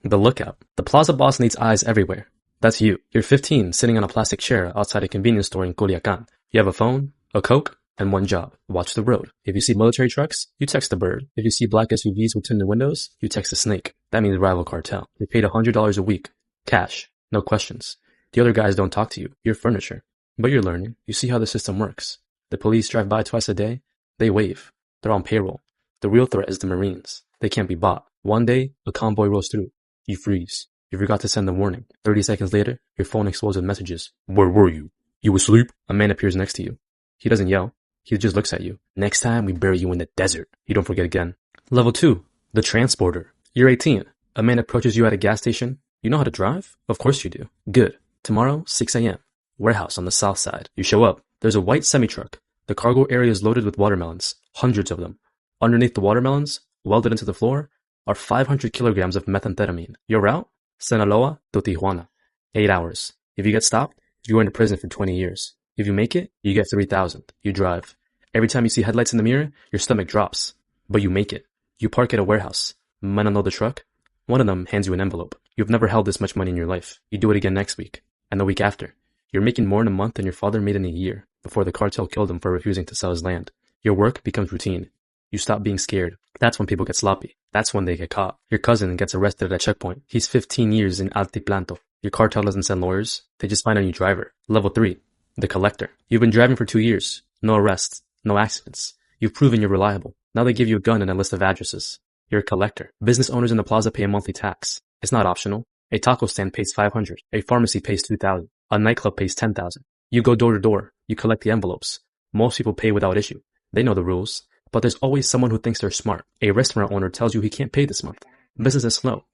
The lookout. The plaza boss needs eyes everywhere. That's you. You're 15, sitting on a plastic chair outside a convenience store in Culiacan. You have a phone, a Coke, and one job. Watch the road. If you see military trucks, you text the bird. If you see black SUVs with tinted windows, you text the snake. That means rival cartel. They paid $100 a week. Cash. No questions. The other guys don't talk to you. You're furniture. But you're learning. You see how the system works. The police drive by twice a day. They wave. They're on payroll. The real threat is the Marines. They can't be bought. One day, a convoy rolls through. You freeze. You forgot to send the warning. 30 seconds later, your phone explodes with messages. Where were you? You asleep? A man appears next to you. He doesn't yell. He just looks at you. Next time, we bury you in the desert. You don't forget again. Level 2. The transporter. You're 18. A man approaches you at a gas station. You know how to drive? Of course you do. Good. Tomorrow, 6 a.m. Warehouse on the south side. You show up. There's a white semi-truck. The cargo area is loaded with watermelons. Hundreds of them. Underneath the watermelons, welded into the floor, are 500 kilograms of methamphetamine. Your route? Sinaloa to Tijuana. 8 hours. If you get stopped, you're going to prison for 20 years. If you make it, you get 3,000. You drive. Every time you see headlights in the mirror, your stomach drops. But you make it. You park at a warehouse. Men unload the truck. One of them hands you an envelope. You've never held this much money in your life. You do it again next week. And the week after. You're making more in a month than your father made in a year before the cartel killed him for refusing to sell his land. Your work becomes routine. You stop being scared. That's when people get sloppy. That's when they get caught. Your cousin gets arrested at a checkpoint. He's 15 years in Altiplanto. Your cartel doesn't send lawyers. They just find a new driver. Level 3. The collector. You've been driving for 2 years. No arrests. No accidents. You've proven you're reliable. Now they give you a gun and a list of addresses. You're a collector. Business owners in the plaza pay a monthly tax. It's not optional. A taco stand pays $500. A pharmacy pays $2,000. A nightclub pays $10,000. You go door to door. You collect the envelopes. Most people pay without issue. They know the rules. But there's always someone who thinks they're smart. A restaurant owner tells you he can't pay this month. Business is slow.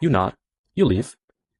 You nod. You leave.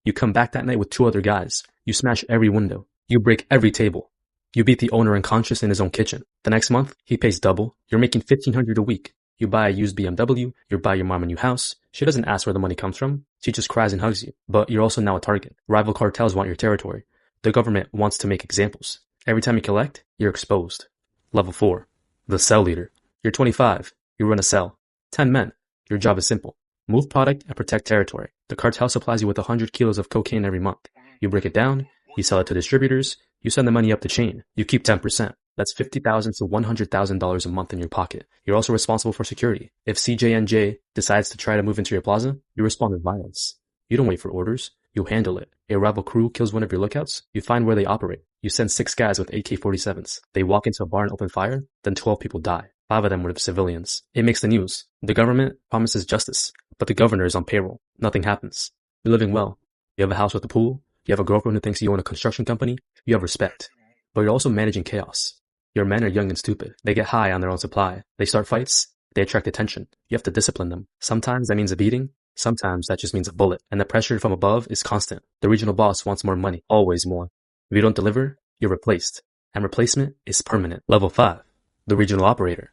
You come back that night with 2 other guys. You smash every window. You break every table. You beat the owner unconscious in his own kitchen. The next month, he pays double. You're making $1,500 a week. You buy a used BMW. You buy your mom a new house. She doesn't ask where the money comes from. She just cries and hugs you. But you're also now a target. Rival cartels want your territory. The government wants to make examples. Every time you collect, you're exposed. Level 4. The cell leader. You're 25. You run a cell. 10 men. Your job is simple. Move product and protect territory. The cartel supplies you with 100 kilos of cocaine every month. You break it down. You sell it to distributors. You send the money up the chain. You keep 10%. That's $50,000 to $100,000 a month in your pocket. You're also responsible for security. If CJNJ decides to try to move into your plaza, you respond with violence. You don't wait for orders. You handle it. A rival crew kills one of your lookouts. You find where they operate. You send 6 guys with AK-47s. They walk into a bar and open fire. Then 12 people die. 5 of them were civilians. It makes the news. The government promises justice, but the governor is on payroll. Nothing happens. You're living well. You have a house with a pool. You have a girlfriend who thinks you own a construction company. You have respect. But you're also managing chaos. Your men are young and stupid. They get high on their own supply. They start fights. They attract attention. You have to discipline them. Sometimes that means a beating. Sometimes that just means a bullet. And the pressure from above is constant. The regional boss wants more money. Always more. If you don't deliver, you're replaced. And replacement is permanent. Level 5. The regional operator.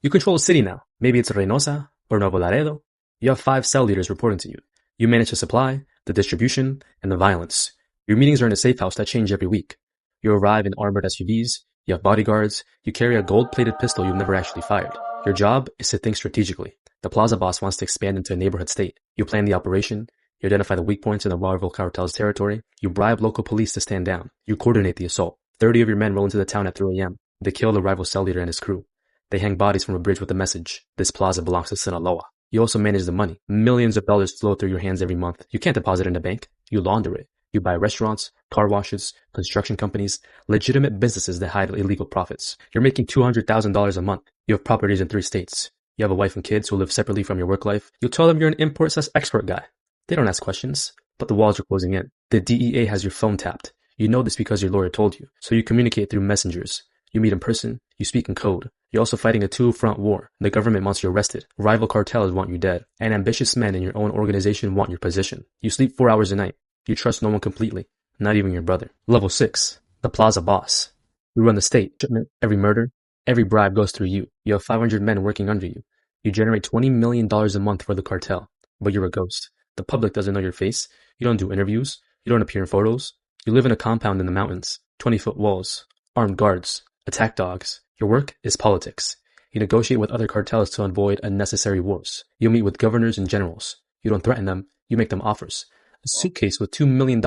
You control a city now. Maybe it's Reynosa or Nuevo Laredo. You have 5 cell leaders reporting to you. You manage the supply, the distribution, and the violence. Your meetings are in a safe house that change every week. You arrive in armored SUVs. You have bodyguards. You carry a gold-plated pistol you've never actually fired. Your job is to think strategically. The plaza boss wants to expand into a neighborhood state. You plan the operation. You identify the weak points in the rival cartel's territory. You bribe local police to stand down. You coordinate the assault. 30 of your men roll into the town at 3 a.m. They kill the rival cell leader and his crew. They hang bodies from a bridge with the message, "This plaza belongs to Sinaloa." You also manage the money. Millions of dollars flow through your hands every month. You can't deposit in a bank. You launder it. You buy restaurants, car washes, construction companies, legitimate businesses that hide illegal profits. You're making $200,000 a month. You have properties in 3 states. You have a wife and kids who live separately from your work life. You tell them you're an import/export guy. They don't ask questions, but the walls are closing in. The DEA has your phone tapped. You know this because your lawyer told you. So you communicate through messengers. You meet in person. You speak in code. You're also fighting a 2-front war. The government wants you arrested. Rival cartels want you dead. And ambitious men in your own organization want your position. You sleep 4 hours a night. You trust no one completely. Not even your brother. Level 6. The plaza boss. You run the state. Shipment, every murder, every bribe goes through you. You have 500 men working under you. You generate $20 million a month for the cartel. But you're a ghost. The public doesn't know your face. You don't do interviews. You don't appear in photos. You live in a compound in the mountains. 20-foot walls. Armed guards. Attack dogs. Your work is politics. You negotiate with other cartels to avoid unnecessary wars. You meet with governors and generals. You don't threaten them. You make them offers. A suitcase with $2 million,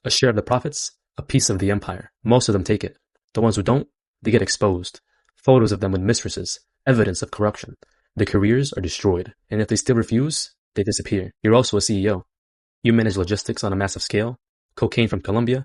a share of the profits, a piece of the empire. Most of them take it. The ones who don't, they get exposed. Photos of them with mistresses, evidence of corruption. Their careers are destroyed, and if they still refuse, they disappear. You're also a CEO. You manage logistics on a massive scale, cocaine from Colombia,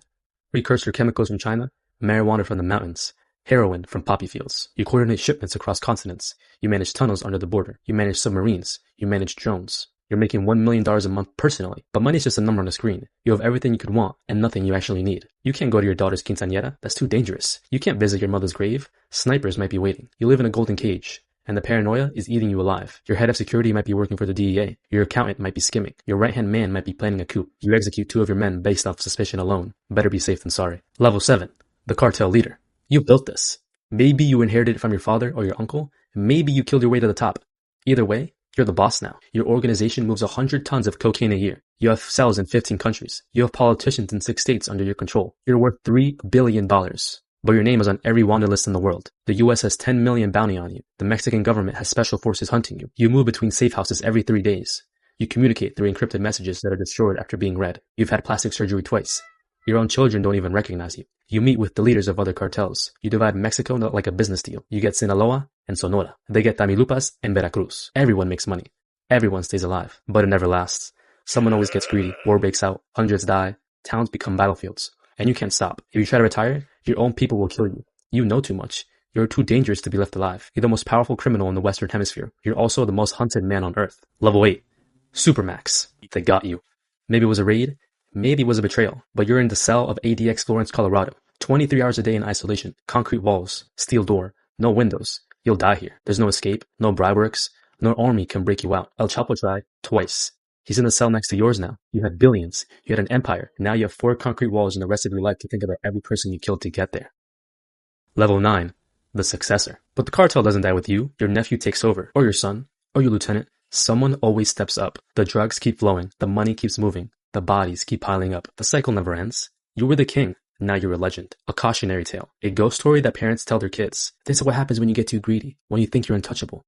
precursor chemicals from China, marijuana from the mountains, heroin from poppy fields. You coordinate shipments across continents. You manage tunnels under the border. You manage submarines. You manage drones. You're making $1 million a month personally, but money's just a number on a screen. You have everything you could want and nothing you actually need. You can't go to your daughter's quinceañera. That's too dangerous. You can't visit your mother's grave. Snipers might be waiting. You live in a golden cage, and the paranoia is eating you alive. Your head of security might be working for the DEA. Your accountant might be skimming. Your right-hand man might be planning a coup. You execute 2 of your men based off suspicion alone. Better be safe than sorry. Level 7. The cartel leader. You built this. Maybe you inherited it from your father or your uncle. Maybe you killed your way to the top. Either way, you're the boss now. Your organization moves 100 tons of cocaine a year. You have cells in 15 countries. You have politicians in 6 states under your control. You're worth $3 billion. But your name is on every wanted list in the world. The US has 10 million bounty on you. The Mexican government has special forces hunting you. You move between safe houses every 3 days. You communicate through encrypted messages that are destroyed after being read. You've had plastic surgery twice. Your own children don't even recognize you. You meet with the leaders of other cartels. You divide Mexico like a business deal. You get Sinaloa and Sonora. They get Tamaulipas and Veracruz. Everyone makes money. Everyone stays alive, but it never lasts. Someone always gets greedy. War breaks out. Hundreds die. Towns become battlefields. And you can't stop. If you try to retire, your own people will kill you. You know too much. You're too dangerous to be left alive. You're the most powerful criminal in the Western Hemisphere. You're also the most hunted man on Earth. Level 8. Supermax. They got you. Maybe it was a raid. Maybe it was a betrayal. But you're in the cell of ADX Florence, Colorado. 23 hours a day in isolation. Concrete walls. Steel door. No windows. You'll die here. There's no escape. No bribe works. No army can break you out. El Chapo tried twice. He's in the cell next to yours now. You had billions. You had an empire. Now you have 4 concrete walls and the rest of your life to think about every person you killed to get there. Level 9. The successor. But the cartel doesn't die with you. Your nephew takes over. Or your son. Or your lieutenant. Someone always steps up. The drugs keep flowing. The money keeps moving. The bodies keep piling up. The cycle never ends. You were the king. Now you're a legend. A cautionary tale. A ghost story that parents tell their kids. This is what happens when you get too greedy. When you think you're untouchable.